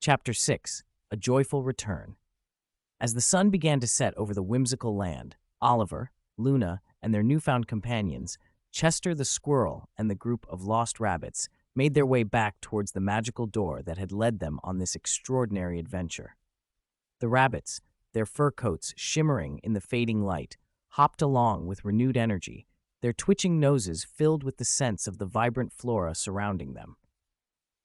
Chapter 6. A Joyful Return. As the sun began to set over the whimsical land, Oliver, Luna, and their newfound companions, Chester the squirrel and the group of lost rabbits, made their way back towards the magical door that had led them on this extraordinary adventure. The rabbits, their fur coats shimmering in the fading light, hopped along with renewed energy, their twitching noses filled with the sense of the vibrant flora surrounding them.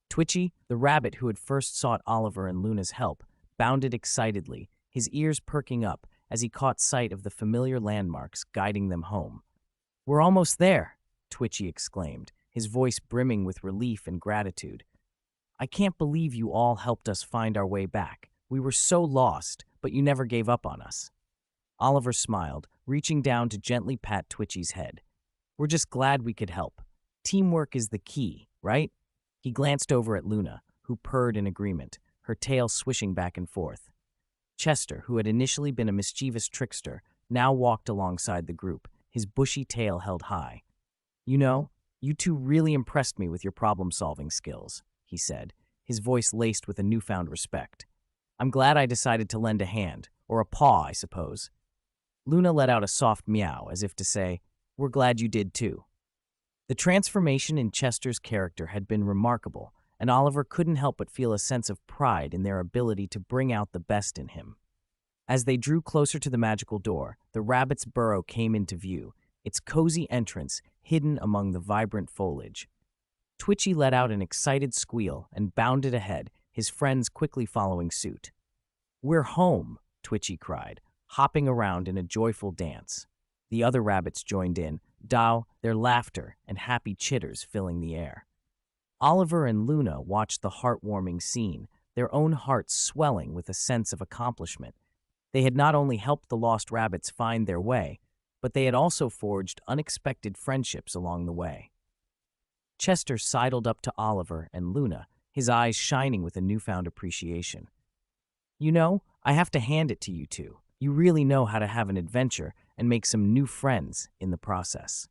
Twitchy, the rabbit who had first sought Oliver and Luna's help, bounded excitedly, his ears perking up as he caught sight of the familiar landmarks guiding them home. "We're almost there," Twitchy exclaimed, his voice brimming with relief and gratitude. "I can't believe you all helped us find our way back. We were so lost, but you never gave up on us." Oliver smiled, reaching down to gently pat Twitchy's head. "We're just glad we could help. Teamwork is the key, right?" He glanced over at Luna, who purred in agreement, her tail swishing back and forth. Chester, who had initially been a mischievous trickster, now walked alongside the group, his bushy tail held high. "You know, you two really impressed me with your problem-solving skills," he said, his voice laced with a newfound respect. "I'm glad I decided to lend a hand, or a paw, I suppose." Luna let out a soft meow, as if to say, "We're glad you did too." The transformation in Chester's character had been remarkable, and Oliver couldn't help but feel a sense of pride in their ability to bring out the best in him. As they drew closer to the magical door, the rabbit's burrow came into view, its cozy entrance hidden among the vibrant foliage. Twitchy let out an excited squeal and bounded ahead, his friends quickly following suit. "We're home," Twitchy cried, hopping around in a joyful dance. The other rabbits joined in, their laughter and happy chitters filling the air. Oliver and Luna watched the heartwarming scene, their own hearts swelling with a sense of accomplishment. They had not only helped the lost rabbits find their way, but they had also forged unexpected friendships along the way. Chester sidled up to Oliver and Luna, his eyes shining with a newfound appreciation. "You know, I have to hand it to you two. You really know how to have an adventure and make some new friends in the process."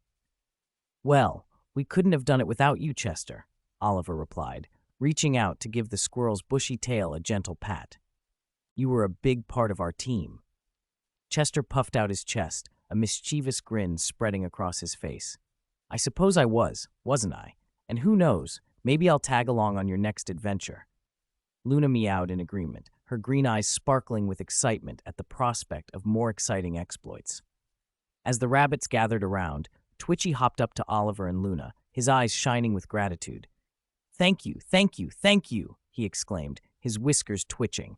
"Well, we couldn't have done it without you, Chester," Oliver replied, reaching out to give the squirrel's bushy tail a gentle pat. "You were a big part of our team." Chester puffed out his chest, a mischievous grin spreading across his face. "I suppose I was, wasn't I? And who knows, maybe I'll tag along on your next adventure." Luna meowed in agreement, her green eyes sparkling with excitement at the prospect of more exciting exploits. As the rabbits gathered around, Twitchy hopped up to Oliver and Luna, his eyes shining with gratitude. "Thank you, thank you, thank you," he exclaimed, his whiskers twitching.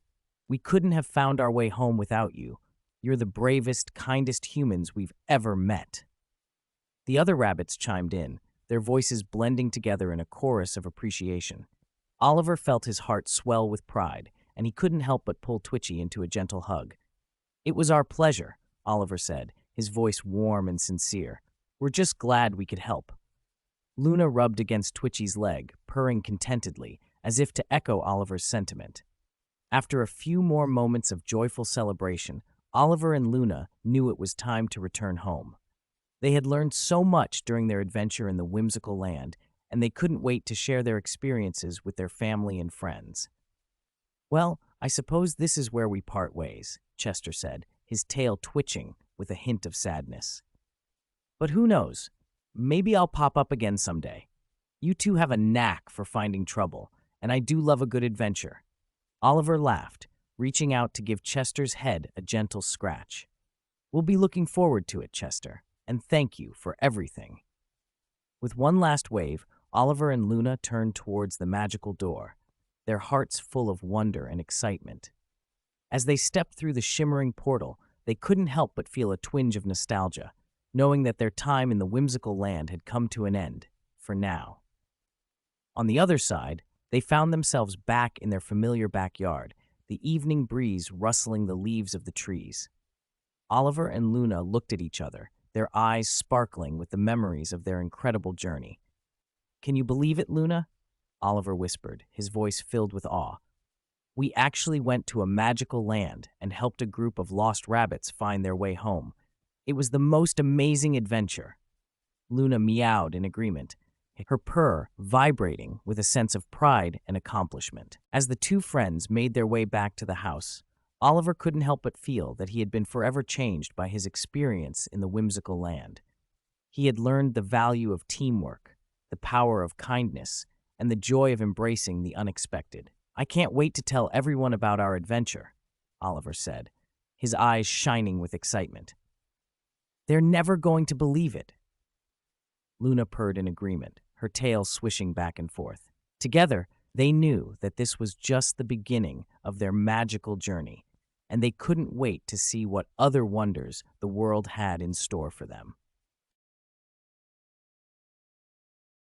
"We couldn't have found our way home without you. You're the bravest, kindest humans we've ever met." The other rabbits chimed in, their voices blending together in a chorus of appreciation. Oliver felt his heart swell with pride, and he couldn't help but pull Twitchy into a gentle hug. "It was our pleasure," Oliver said, his voice warm and sincere. "We're just glad we could help." Luna rubbed against Twitchy's leg, purring contentedly, as if to echo Oliver's sentiment. After a few more moments of joyful celebration, Oliver and Luna knew it was time to return home. They had learned so much during their adventure in the whimsical land, and they couldn't wait to share their experiences with their family and friends. "Well, I suppose this is where we part ways," Chester said, his tail twitching with a hint of sadness. "But who knows? Maybe I'll pop up again someday. You two have a knack for finding trouble, and I do love a good adventure." Oliver laughed, reaching out to give Chester's head a gentle scratch. "We'll be looking forward to it, Chester, and thank you for everything." With one last wave, Oliver and Luna turned towards the magical door, their hearts full of wonder and excitement. As they stepped through the shimmering portal, they couldn't help but feel a twinge of nostalgia, knowing that their time in the whimsical land had come to an end, for now. On the other side, they found themselves back in their familiar backyard, the evening breeze rustling the leaves of the trees. Oliver and Luna looked at each other, their eyes sparkling with the memories of their incredible journey. "Can you believe it, Luna?" Oliver whispered, his voice filled with awe. "We actually went to a magical land and helped a group of lost rabbits find their way home. It was the most amazing adventure." Luna meowed in agreement, her purr vibrating with a sense of pride and accomplishment. As the two friends made their way back to the house, Oliver couldn't help but feel that he had been forever changed by his experience in the whimsical land. He had learned the value of teamwork, the power of kindness, and the joy of embracing the unexpected. "I can't wait to tell everyone about our adventure," Oliver said, his eyes shining with excitement. "They're never going to believe it." Luna purred in agreement, her tail swishing back and forth. Together, they knew that this was just the beginning of their magical journey, and they couldn't wait to see what other wonders the world had in store for them.